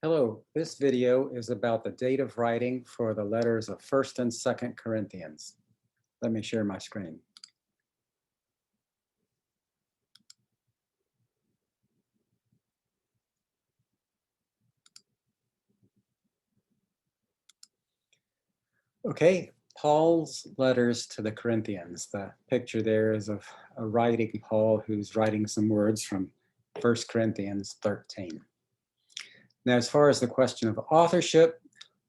Hello, this video is about the date of writing for the letters of 1st and 2nd Corinthians. Let me share my screen. Okay, Paul's letters to the Corinthians. The picture there is of a writing Paul who's writing some words from 1 Corinthians 13. Now, as far as the question of authorship,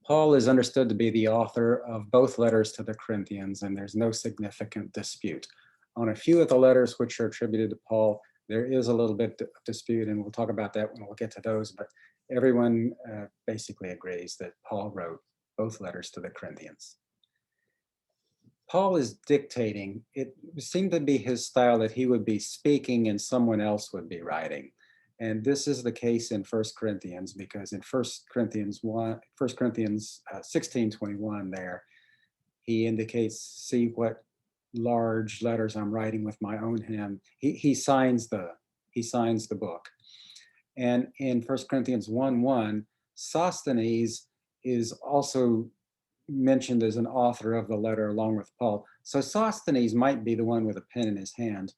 Paul is understood to be the author of both letters to the Corinthians, and there's no significant dispute. On a few of the letters which are attributed to Paul, there is a little bit of dispute, and we'll talk about that when we'll get to those, but everyone basically agrees that Paul wrote both letters to the Corinthians. Paul is dictating. It seemed to be his style that he would be speaking and someone else would be writing. And this is the case in 1 Corinthians, because in 1 Corinthians 16:21 there, he indicates, see what large letters I'm writing with my own hand. He signs the book. And in 1 Corinthians 1:1, Sosthenes is also mentioned as an author of the letter along with Paul. So Sosthenes might be the one with a pen in his hand,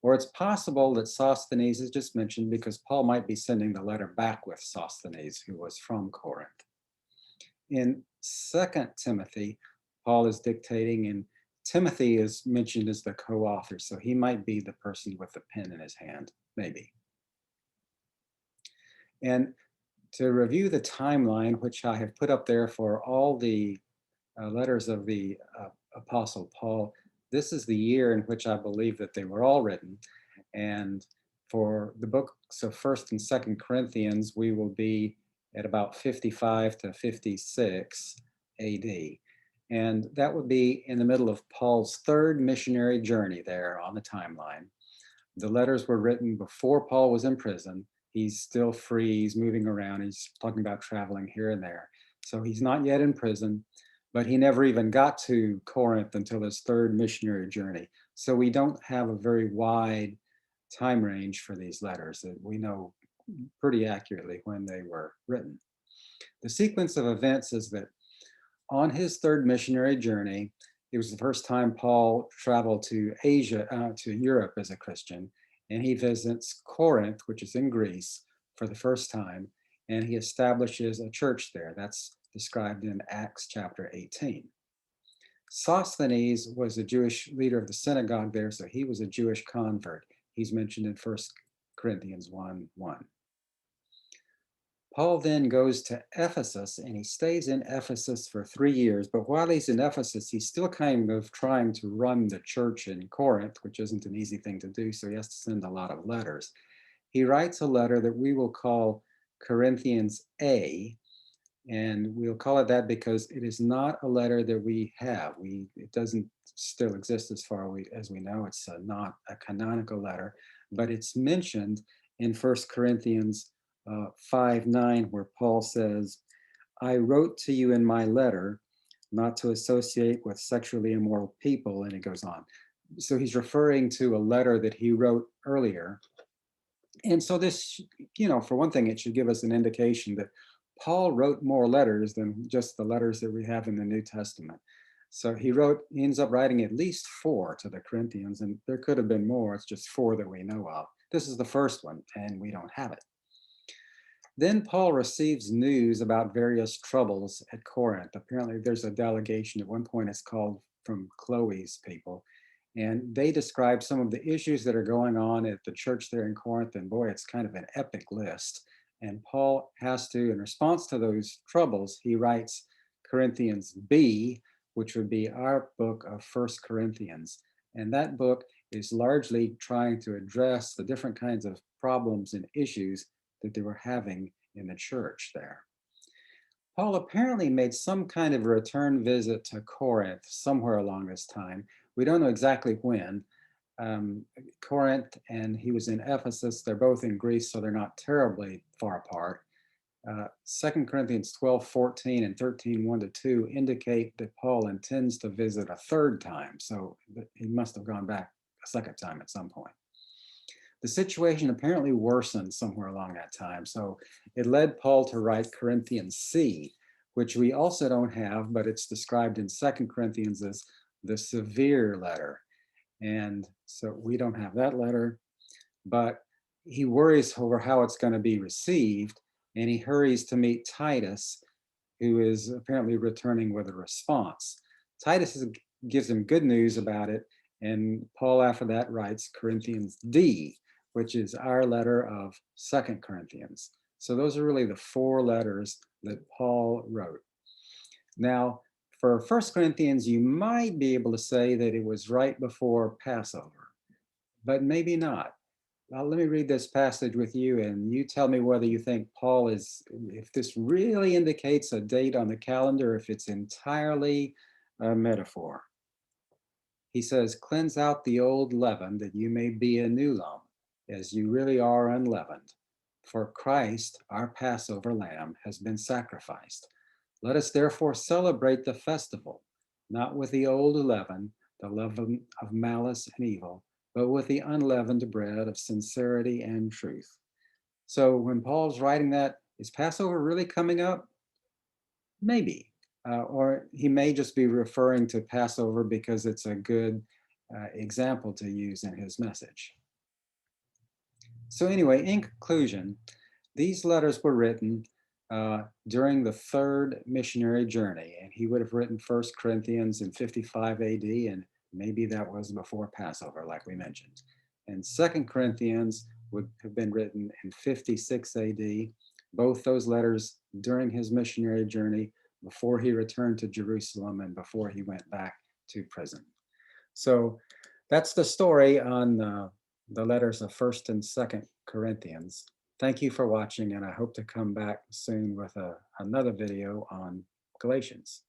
or it's possible that Sosthenes is just mentioned because Paul might be sending the letter back with Sosthenes, who was from Corinth. In 2 Timothy, Paul is dictating, and Timothy is mentioned as the co-author, so he might be the person with the pen in his hand, maybe. And to review the timeline, which I have put up there for all the letters of the Apostle Paul, this is the year in which I believe that they were all written. And for the books of 1st and 2nd Corinthians, we will be at about 55 to 56 AD. And that would be in the middle of Paul's third missionary journey there on the timeline. The letters were written before Paul was in prison. He's still free, he's moving around, he's talking about traveling here and there. So he's not yet in prison, but he never even got to Corinth until his third missionary journey. So we don't have a very wide time range for these letters. That we know pretty accurately when they were written. The sequence of events is that on his third missionary journey, it was the first time Paul traveled to Asia, to Europe as a Christian, and he visits Corinth, which is in Greece, for the first time, and he establishes a church there. That's described in Acts chapter 18. Sosthenes was a Jewish leader of the synagogue there, so he was a Jewish convert. He's mentioned in 1 Corinthians 1:1. Paul then goes to Ephesus, and he stays in Ephesus for 3 years. But while he's in Ephesus, he's still kind of trying to run the church in Corinth, which isn't an easy thing to do. So he has to send a lot of letters. He writes a letter that we will call Corinthians A, and we'll call it that because it is not a letter that we have. It doesn't still exist as far as we know. It's not a canonical letter, but it's mentioned in 1 Corinthians 5:9, where Paul says, I wrote to you in my letter not to associate with sexually immoral people, and it goes on. So he's referring to a letter that he wrote earlier. And so this, for one thing, it should give us an indication that Paul wrote more letters than just the letters that we have in the New Testament. So he ends up writing at least 4 to the Corinthians, and there could have been more. It's just 4 that we know of. This is the first one, and we don't have it. Then Paul receives news about various troubles at Corinth. Apparently, there's a delegation. At one point, it's called from Chloe's people. And they describe some of the issues that are going on at the church there in Corinth. And boy, it's kind of an epic list. And Paul has to, in response to those troubles, he writes Corinthians B, which would be our book of 1 Corinthians. And that book is largely trying to address the different kinds of problems and issues that they were having in the church there. Paul apparently made some kind of a return visit to Corinth somewhere along this time. We don't know exactly when. Corinth and he was in Ephesus. They're both in Greece, so they're not terribly far apart. 2 Corinthians 12:14 and 13:1-2 indicate that Paul intends to visit a third time. So he must have gone back a second time at some point. the situation apparently worsened somewhere along that time. So it led Paul to write Corinthians C, which we also don't have, but it's described in Second Corinthians as the severe letter. And so we don't have that letter, but he worries over how it's going to be received. And he hurries to meet Titus, who is apparently returning with a response. Gives him good news about it. And Paul, after that, writes Corinthians D, which is our letter of Second Corinthians. So those are really the four letters that Paul wrote. Now, for First Corinthians, you might be able to say that it was right before Passover, but maybe not. Let me read this passage with you, and you tell me whether you think Paul if this really indicates a date on the calendar, if it's entirely a metaphor. He says, "Cleanse out the old leaven, that you may be a new lump, as you really are unleavened. For Christ, our Passover lamb, has been sacrificed. Let us therefore celebrate the festival, not with the old leaven, the leaven of malice and evil, but with the unleavened bread of sincerity and truth." So when Paul's writing that, is Passover really coming up? Maybe. Or he may just be referring to Passover because it's a good example to use in his message. So anyway, in conclusion, these letters were written during the third missionary journey, and he would have written First Corinthians in 55 AD, and maybe that was before Passover, like we mentioned. And Second Corinthians would have been written in 56 AD, both those letters during his missionary journey, before he returned to Jerusalem and before he went back to prison. So that's the story on the letters of First and Second Corinthians. Thank you for watching, and I hope to come back soon with another video on Galatians.